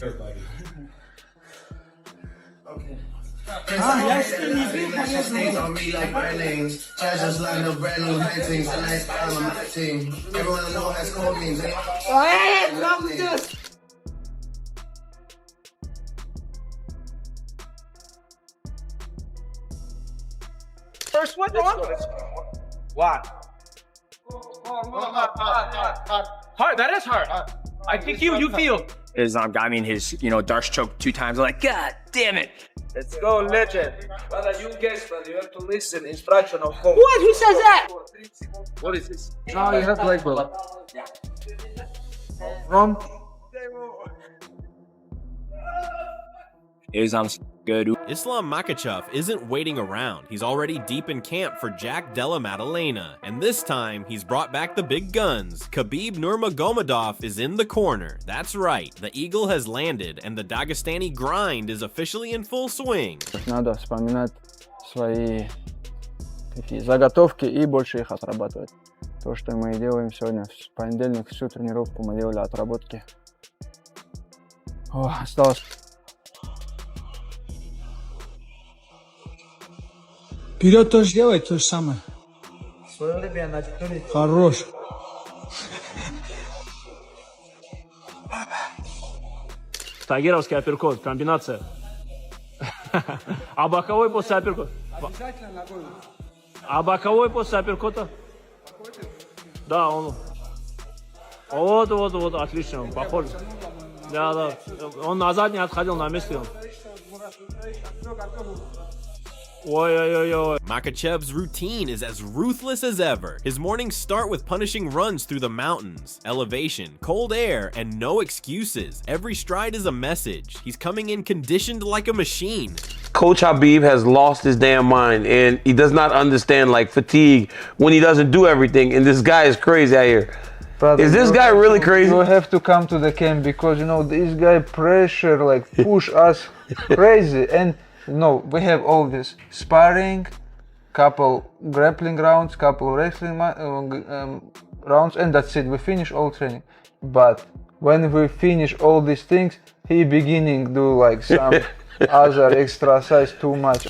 Sure, buddy. Okay. Things on me like brand names. Treasures like no brand new paintings. A lifestyle on my team. Everyone I know has called me. First one, What? Hard. That is hard. I think you feel. Islam got me in his, Darce choke 2 times. I'm like, God damn it. Let's go, legend. Brother, you guess, but you have to listen. Instruction of coach. What? Who says that? What is this? No, you have black belt. From? Islam's good. Islam Makhachev isn't waiting around. He's already deep in camp for Jack Della Maddalena. And this time, he's brought back the big guns. Khabib Nurmagomedov is in the corner. That's right, the Eagle has landed, and the Dagestani grind is officially in full swing. Надо вспоминать свои заготовки и больше их отрабатывать. То, что мы делаем сегодня, в понедельник, всю тренировку мы делали отработки. Осталось. Вперед тоже делай то же самое. Хорош. Тагировский апперкот, комбинация. А боковой после апперкота? Обязательно ногой. А боковой после апперкота? Да, он. Вот, отлично, похоже. Да. Он назад не отходил, на месте он. Makhachev's routine is as ruthless as ever. His mornings start with punishing runs through the mountains, elevation, cold air, and no excuses. Every stride is a message. He's coming in conditioned like a machine. Coach Khabib has lost his damn mind, and he does not understand fatigue when he doesn't do everything. And this guy is crazy out here. Brother, is this guy really crazy? You have to come to the camp because this guy pressure push us crazy. And we have all this sparring, couple grappling rounds, couple wrestling rounds, and that's it. We finish all training. But when we finish all these things, he beginning do some other exercise too much.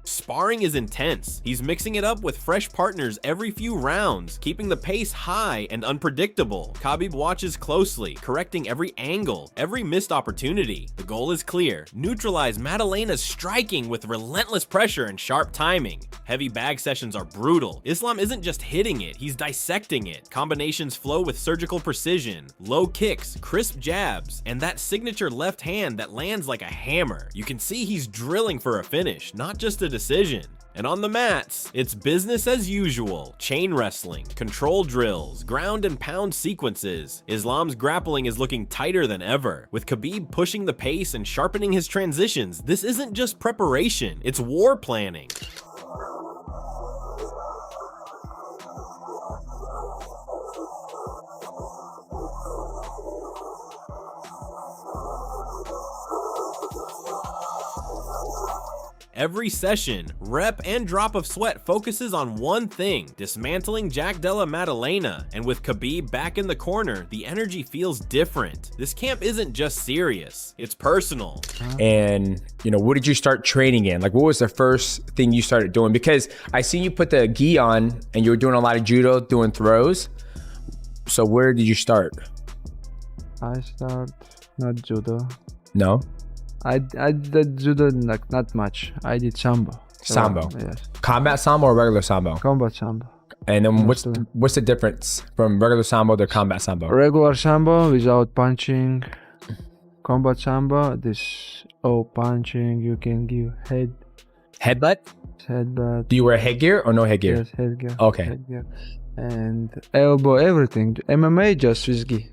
Sparring is intense. He's mixing it up with fresh partners every few rounds, keeping the pace high and unpredictable. Khabib watches closely, correcting every angle, every missed opportunity. The goal is clear: neutralize Maddalena's striking with relentless pressure and sharp timing. Heavy bag sessions are brutal. Islam isn't just hitting it, he's dissecting it. Combinations flow with surgical precision, low kicks, crisp jabs, and that signature left hand that lands like a hammer. You can see he's drilling for a finish, not just a decision. And on the mats, it's business as usual. Chain wrestling, control drills, ground and pound sequences. Islam's grappling is looking tighter than ever. With Khabib pushing the pace and sharpening his transitions, this isn't just preparation, it's war planning. Every session, rep, and drop of sweat focuses on one thing: dismantling Jack Della Maddalena. And with Khabib back in the corner, the energy feels different. This camp isn't just serious, it's personal. And, what did you start training in? What was the first thing you started doing? Because I seen you put the gi on and you were doing a lot of judo, doing throws. So where did you start? I start not judo. No? I did judo like not much. I did sambo. Sambo. Yes. Combat sambo or regular sambo? Combat sambo. And then what's the difference from regular sambo to combat sambo? Regular sambo without punching. Combat sambo, this punching. You can give Headbutt? headbutt. Do you wear headgear or no headgear? Yes, headgear. Okay. Headgear. And elbow, everything. MMA just with gi.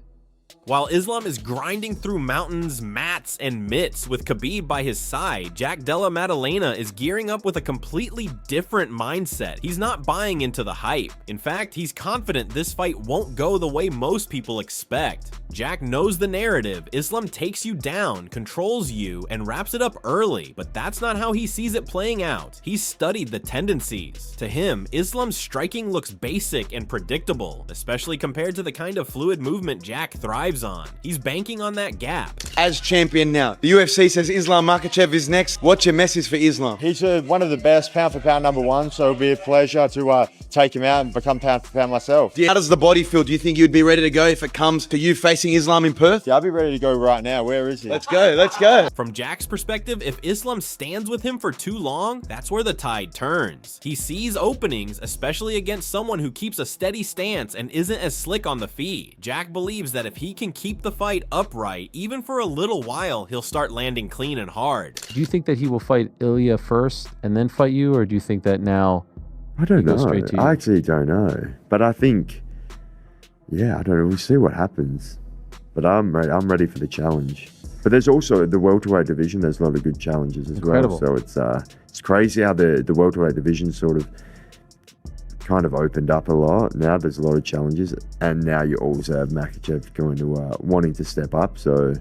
While Islam is grinding through mountains, mats, and mitts with Khabib by his side, Jack Della Maddalena is gearing up with a completely different mindset. He's not buying into the hype. In fact, he's confident this fight won't go the way most people expect. Jack knows the narrative. Islam takes you down, controls you, and wraps it up early, but that's not how he sees it playing out. He's studied the tendencies. To him, Islam's striking looks basic and predictable, especially compared to the kind of fluid movement Jack thrives on. He's banking on that gap. As champion now, the UFC says Islam Makhachev is next. What's your message for Islam? He's one of the best pound for pound #1, so it'll be a pleasure to take him out and become pound for pound myself. How does the body feel? Do you think you'd be ready to go if it comes to you facing Islam in Perth? Yeah, I'll be ready to go right now. Where is he? Let's go, let's go. From Jack's perspective, if Islam stands with him for too long, that's where the tide turns. He sees openings, especially against someone who keeps a steady stance and isn't as slick on the feet. Jack believes that if he can keep the fight upright, even for a little while, he'll start landing clean and hard. Do you think that he will fight Ilya first and then fight you, or do you think that now? I don't know. I actually don't know. But I think, yeah, I don't know. We'll see what happens. But I'm ready for the challenge. But there's also the welterweight division. There's a lot of good challenges as well. So it's crazy how the welterweight division sort of kind of opened up a lot. Now there's a lot of challenges, and now you also have Makhachev going to wanting to step up. So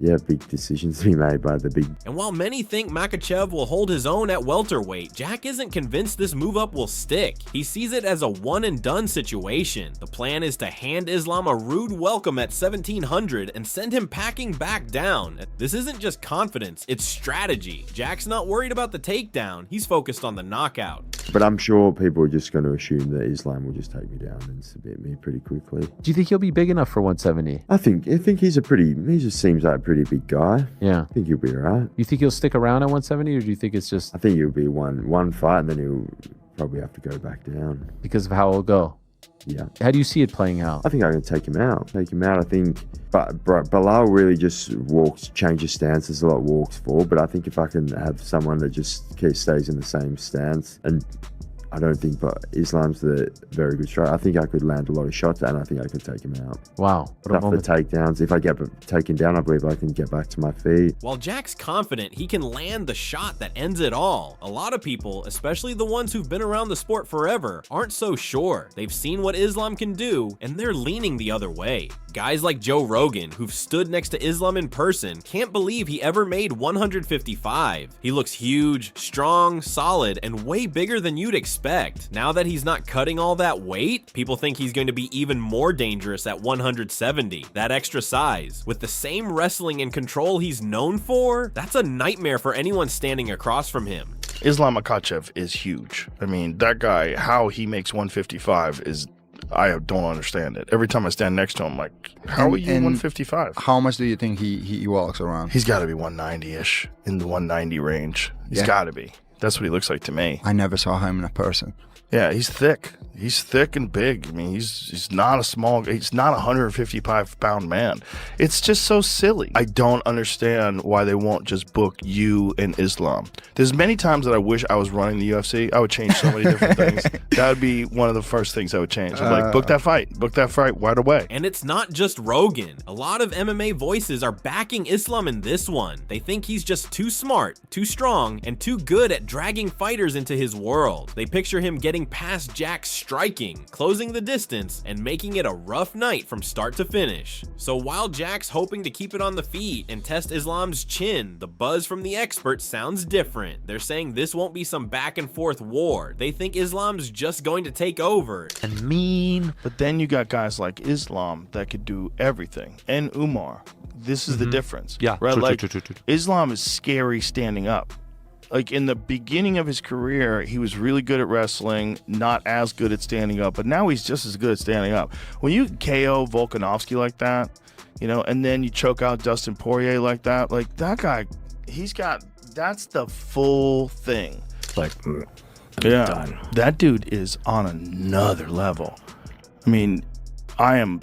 yeah, big decisions to be made by the big. And while many think Makhachev will hold his own at welterweight, Jack isn't convinced this move up will stick. He sees it as a one and done situation. The plan is to hand Islam a rude welcome at 1700 and send him packing back down. This isn't just confidence, it's strategy. Jack's not worried about the takedown, he's focused on the knockout. But I'm sure people are just going to assume that Islam will just take me down and submit me pretty quickly. Do you think he'll be big enough for 170? I think he just seems like a pretty big guy. Yeah. I think he'll be all right. You think he'll stick around at 170, or do you think it's just... I think he'll be one fight and then he'll probably have to go back down. Because of how it'll go? Yeah. How do you see it playing out? I think I can take him out. I think, but Bilal really just changes stances a lot, walks forward. But I think if I can have someone that just stays in the same stance, and I don't think, but Islam's the very good striker. I think I could land a lot of shots, and I think I could take him out. Wow. Tough for takedowns. If I get taken down, I believe I can get back to my feet. While Jack's confident he can land the shot that ends it all, a lot of people, especially the ones who've been around the sport forever, aren't so sure. They've seen what Islam can do, and they're leaning the other way. Guys like Joe Rogan, who've stood next to Islam in person, can't believe he ever made 155. He looks huge, strong, solid, and way bigger than you'd expect. Now that he's not cutting all that weight, people think he's going to be even more dangerous at 170, that extra size. With the same wrestling and control he's known for, that's a nightmare for anyone standing across from him. Islam Makhachev is huge. I mean, that guy, how he makes 155 is... I don't understand it. Every time I stand next to him, like, how are you 155? How much do you think he walks around? He's got to be 190-ish, in the 190 range. He's got to be. That's what he looks like to me. I never saw him in a person. Yeah, he's thick. He's thick and big. I mean, he's not a small, he's not a 155-pound man. It's just so silly. I don't understand why they won't just book you and Islam. There's many times that I wish I was running the UFC. I would change so many different things. That would be one of the first things I would change. I'd like, book that fight right away. And it's not just Rogan. A lot of MMA voices are backing Islam in this one. They think he's just too smart, too strong, and too good at dragging fighters into his world. They picture him getting past Jack's striking, closing the distance, and making it a rough night from start to finish. So while Jack's hoping to keep it on the feet and test Islam's chin, the buzz from the experts sounds different. They're saying this won't be some back and forth war. They think Islam's just going to take over. And mean. But then you got guys like Islam that could do everything. And Umar. This is the difference. Yeah. Right? Like, Islam is scary standing up. Like, in the beginning of his career, he was really good at wrestling, not as good at standing up, but now he's just as good at standing up. When you KO Volkanovski like that, you know, and then you choke out Dustin Poirier like that. Like, that guy, that's the full thing. Like, yeah, done. That dude is on another level. I mean,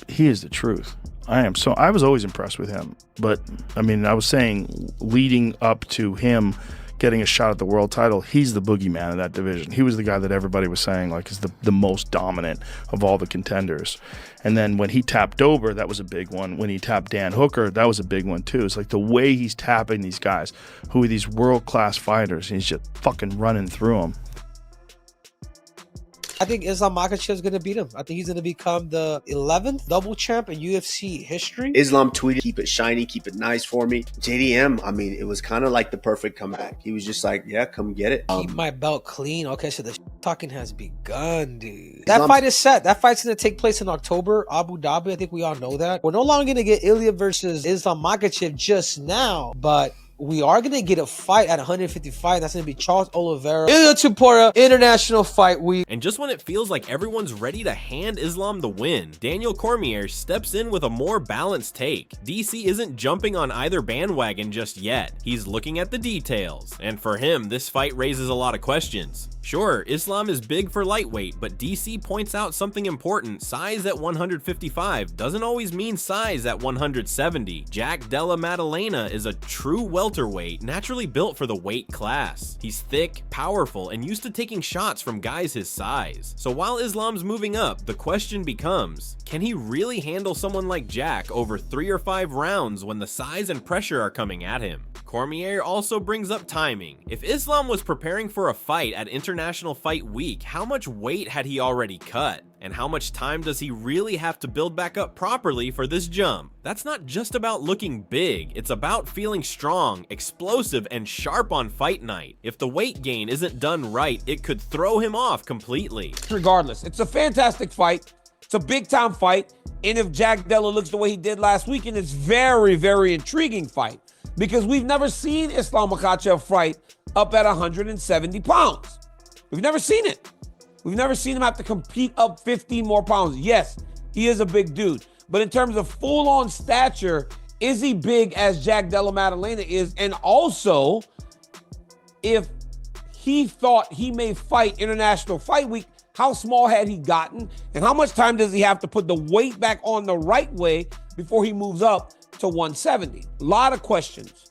he is the truth. I was always impressed with him. But, I mean, I was saying, leading up to him getting a shot at the world title, he's the boogeyman of that division. He was the guy that everybody was saying, like, is the most dominant of all the contenders. And then when he tapped Dober, that was a big one. When he tapped Dan Hooker, that was a big one too. It's like the way he's tapping these guys who are these world-class fighters, and he's just fucking running through them. I think Islam Makhachev is going to beat him. I think he's going to become the 11th double champ in UFC history. Islam tweeted, keep it shiny, keep it nice for me. JDM, I mean, it was kind of like the perfect comeback. He was just like, yeah, come get it. Keep my belt clean. Okay, so the talking has begun, dude. That fight is set. That fight's going to take place in October, Abu Dhabi. I think we all know that. We're no longer going to get Ilya versus Islam Makhachev just now, but we are going to get a fight at 155. That's going to be Charles Oliveira, Ilya Tuporia, International Fight Week. And just when it feels like everyone's ready to hand Islam the win, Daniel Cormier steps in with a more balanced take. DC isn't jumping on either bandwagon just yet. He's looking at the details. And for him, this fight raises a lot of questions. Sure, Islam is big for lightweight, but DC points out something important. Size at 155 doesn't always mean size at 170. Jack Della Maddalena is a true welterweight, naturally built for the weight class. He's thick, powerful, and used to taking shots from guys his size. So while Islam's moving up, the question becomes, can he really handle someone like Jack over 3 or 5 rounds when the size and pressure are coming at him? Cormier also brings up timing. If Islam was preparing for a fight at International Fight Week, how much weight had he already cut? And how much time does he really have to build back up properly for this jump? That's not just about looking big, it's about feeling strong, explosive, and sharp on fight night. If the weight gain isn't done right, it could throw him off completely. Regardless, it's a fantastic fight. It's a big time fight. And if Jack Della looks the way he did last weekend, it's very, very intriguing fight. Because we've never seen Islam Makhachev fight up at 170 pounds. We've never seen it. We've never seen him have to compete up 15 more pounds. Yes, he is a big dude. But in terms of full-on stature, is he big as Jack Della Maddalena is? And also, if he thought he may fight International Fight Week, how small had he gotten? And how much time does he have to put the weight back on the right way before he moves up to 170? A lot of questions.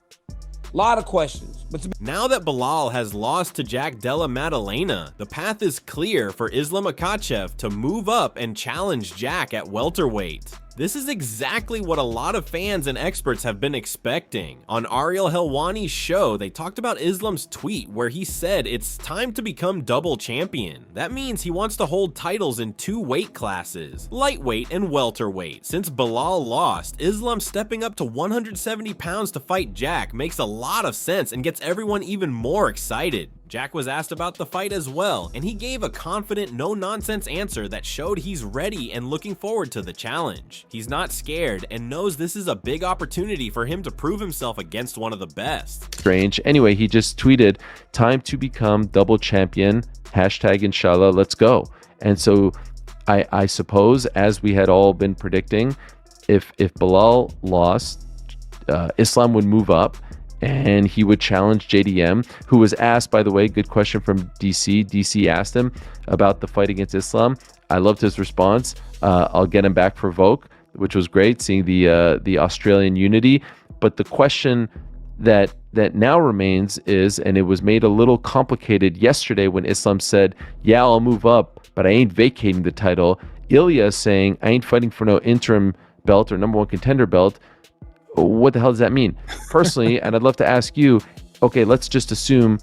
But now that Bilal has lost to Jack Della Maddalena, the path is clear for Islam Makhachev to move up and challenge Jack at welterweight. This is exactly what a lot of fans and experts have been expecting. On Ariel Helwani's show, they talked about Islam's tweet where he said it's time to become double champion. That means he wants to hold titles in 2 weight classes, lightweight and welterweight. Since Bilal lost, Islam stepping up to 170 pounds to fight Jack makes a lot of sense and gets everyone even more excited. Jack was asked about the fight as well, and he gave a confident, no-nonsense answer that showed he's ready and looking forward to the challenge. He's not scared and knows this is a big opportunity for him to prove himself against one of the best. Strange. Anyway, he just tweeted, time to become double champion, hashtag inshallah, let's go. And so I suppose, as we had all been predicting, if Bilal lost, Islam would move up, and he would challenge JDM, who was asked, by the way, good question from DC. DC asked him about the fight against Islam. I loved his response. I'll get him back for Vogue, which was great, seeing the Australian unity. But the question that now remains is, and it was made a little complicated yesterday when Islam said, yeah, I'll move up, but I ain't vacating the title. Ilya saying, I ain't fighting for no interim belt or number 1 contender belt. What the hell does that mean? Personally, and I'd love to ask you, okay, let's just assume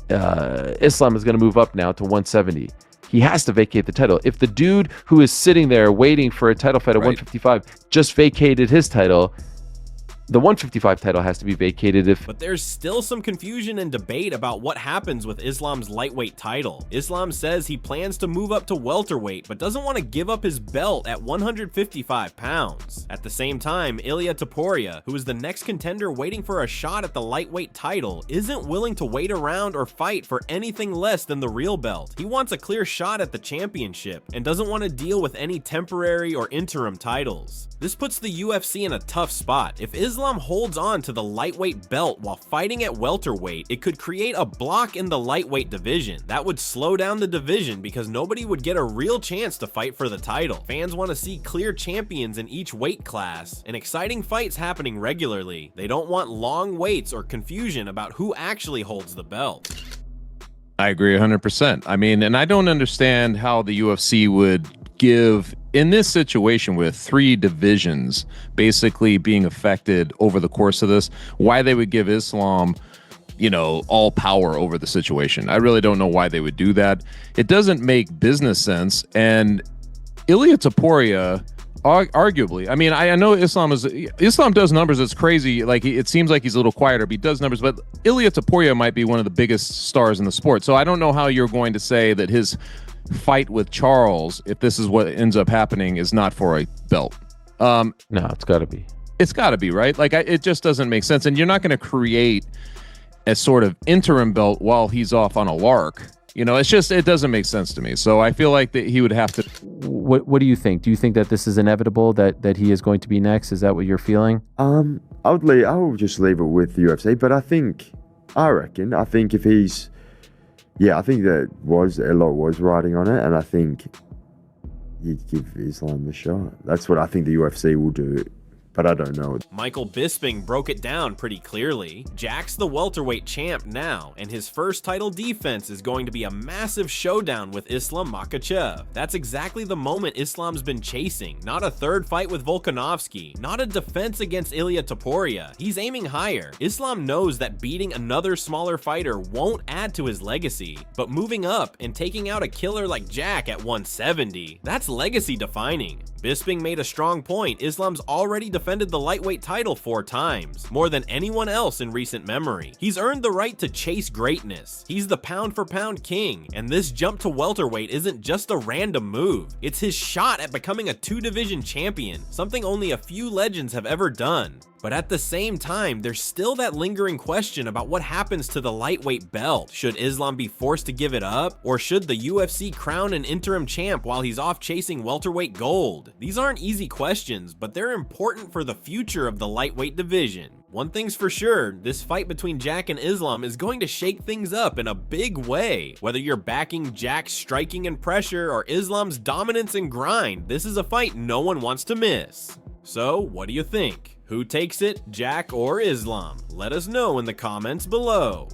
Islam is going to move up now to 170. He has to vacate the title. If the dude who is sitting there waiting for a title fight at 155 just vacated his title, the 155 title has to be vacated if... But there's still some confusion and debate about what happens with Islam's lightweight title. Islam says he plans to move up to welterweight, but doesn't want to give up his belt at 155 pounds. At the same time, Ilia Topuria, who is the next contender waiting for a shot at the lightweight title, isn't willing to wait around or fight for anything less than the real belt. He wants a clear shot at the championship and doesn't want to deal with any temporary or interim titles. This puts the UFC in a tough spot. If Islam holds on to the lightweight belt while fighting at welterweight, it could create a block in the lightweight division. That would slow down the division because nobody would get a real chance to fight for the title. Fans want to see clear champions in each weight class and exciting fights happening regularly. They don't want long waits or confusion about who actually holds the belt. I agree 100%. I mean, and I don't understand how the UFC would give, in this situation with 3 divisions basically being affected over the course of this, why they would give Islam, you know, all power over the situation. I really don't know why they would do that. It doesn't make business sense. And Ilia Topuria, arguably, I mean, I know Islam does numbers that's crazy. Like, it seems like he's a little quieter, but he does numbers. But Ilia Topuria might be one of the biggest stars in the sport. So I don't know how you're going to say that his fight with Charles, if this is what ends up happening, is not for a belt. No, it's got to be. It's got to be, right? Like, it just doesn't make sense. And you're not going to create a sort of interim belt while he's off on a lark. You know, it's just, it doesn't make sense to me. So I feel like that he would have to. What do you think? Do you think that this is inevitable, that he is going to be next? Is that what you're feeling? I'll just leave it with UFC. But I think if he's, I think that a lot was riding on it, and I think he'd give Islam the shot. That's what I think the UFC will do. But I don't know. Michael Bisping broke it down pretty clearly. Jack's the welterweight champ now, and his first title defense is going to be a massive showdown with Islam Makhachev. That's exactly the moment Islam's been chasing. Not a third fight with Volkanovski, not a defense against Ilia Topuria. He's aiming higher. Islam knows that beating another smaller fighter won't add to his legacy, but moving up and taking out a killer like Jack at 170, that's legacy defining. Bisping made a strong point. Islam's already defended the lightweight title 4 times, more than anyone else in recent memory. He's earned the right to chase greatness. He's the pound-for-pound king, and this jump to welterweight isn't just a random move. It's his shot at becoming a 2-division champion, something only a few legends have ever done. But at the same time, there's still that lingering question about what happens to the lightweight belt. Should Islam be forced to give it up? Or should the UFC crown an interim champ while he's off chasing welterweight gold? These aren't easy questions, but they're important for the future of the lightweight division. One thing's for sure, this fight between Jack and Islam is going to shake things up in a big way. Whether you're backing Jack's striking and pressure or Islam's dominance and grind, this is a fight no one wants to miss. So, what do you think? Who takes it, Jack or Islam? Let us know in the comments below.